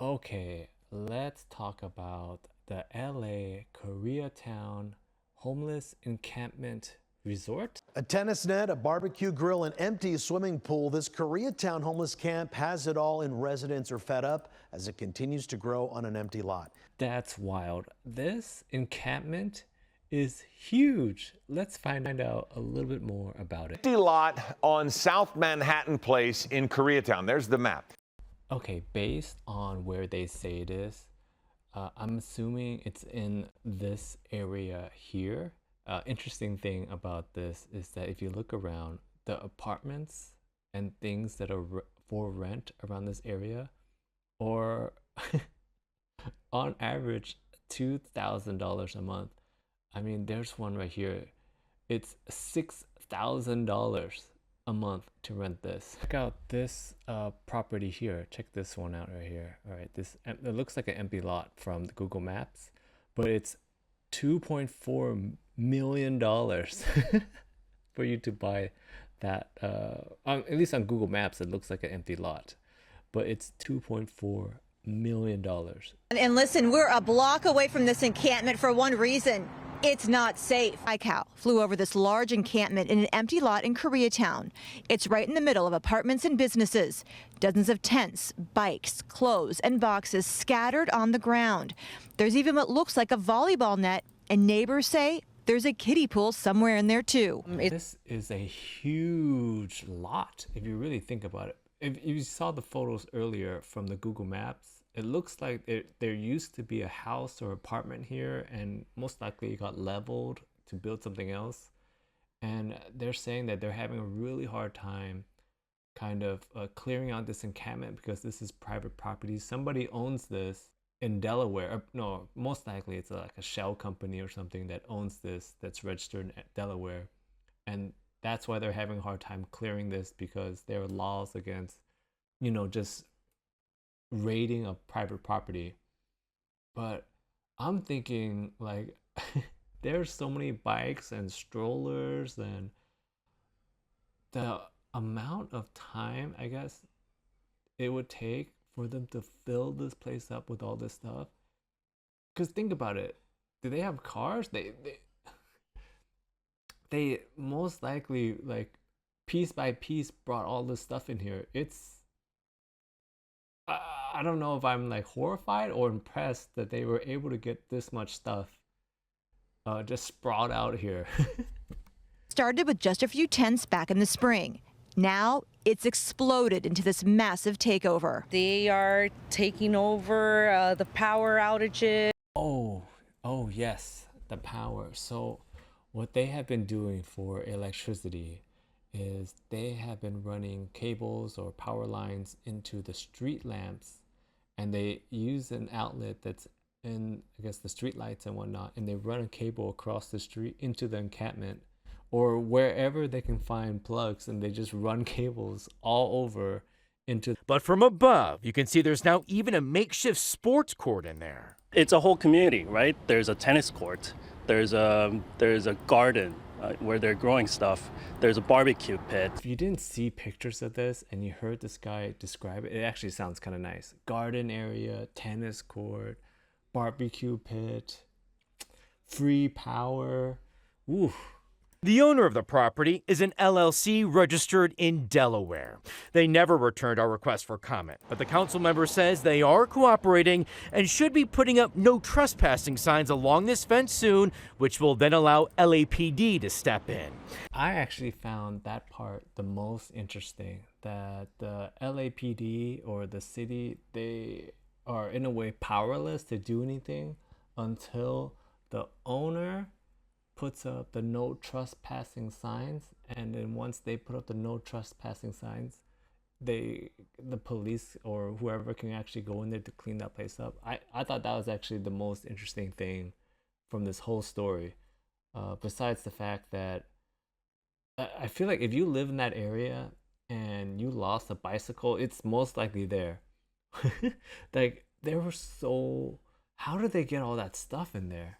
Okay, let's talk about the LA Koreatown Homeless Encampment Resort. A tennis net, a barbecue grill, an empty swimming pool. This Koreatown homeless camp has it all, and residents are fed up as it continues to grow on an empty lot. That's wild. This encampment is huge. Let's find out a little bit more about it. Empty lot on South Manhattan Place in Koreatown. There's the map. Okay, based on where they say it is, I'm assuming it's in this area here. Interesting thing about this is that if you look around, the apartments and things that are for rent around this area, or on average $2,000 a month. I mean, there's one right here. It's $6,000 a month to rent this. Check out this property here. Check this one out right here. All right, this it looks like an empty lot from the Google Maps, but it's $2.4 million for you to buy that. At least on Google Maps, it looks like an empty lot, but it's $2.4 million. And listen, we're a block away from this encampment for one reason. It's not safe. ICAO flew over this large encampment in an empty lot in Koreatown. It's right in the middle of apartments and businesses. Dozens of tents, bikes, clothes, and boxes scattered on the ground. There's even what looks like a volleyball net, and neighbors say there's a kiddie pool somewhere in there too. This is a huge lot if you really think about it. If you saw the photos earlier from the Google Maps, it looks like there used to be a house or apartment here, and most likely it got leveled to build something else. And they're saying that they're having a really hard time kind of clearing out this encampment because this is private property. Somebody owns this in Delaware. No, most likely it's like a shell company or something that owns this, that's registered in Delaware. And that's why they're having a hard time clearing this, because there are laws against, just raiding a private property. But I'm thinking, like, there's so many bikes and strollers, and the amount of time, I guess, it would take for them to fill this place up with all this stuff. Because think about it. Do they have cars? They most likely, like, piece by piece brought all this stuff in here. I don't know if I'm like horrified or impressed that they were able to get this much stuff just sprawled out here. Started with just a few tents back in the spring. Now it's exploded into this massive takeover. They are taking over the power outages. Oh yes, the power. So what they have been doing for electricity is they have been running cables or power lines into the street lamps, and they use an outlet that's in, I guess, the street lights and whatnot, and they run a cable across the street into the encampment or wherever they can find plugs, and they just run cables all over into. But from above, you can see there's now even a makeshift sports court in there. It's a whole community, right? There's a tennis court, there's a garden where they're growing stuff, there's a barbecue pit. If you didn't see pictures of this and you heard this guy describe it, it actually sounds kind of nice. Garden area, tennis court, barbecue pit, free power. Ooh. The owner of the property is an LLC registered in Delaware. They never returned our request for comment, but the council member says they are cooperating and should be putting up no trespassing signs along this fence soon, which will then allow LAPD to step in. I actually found that part the most interesting, that the LAPD or the city, they are in a way powerless to do anything until the owner puts up the no trespassing signs, and then once they put up the no trespassing signs, the police or whoever can actually go in there to clean that place up. I thought that was actually the most interesting thing from this whole story, besides the fact that I feel like if you live in that area and you lost a bicycle, it's most likely there. Like, how did they get all that stuff in there?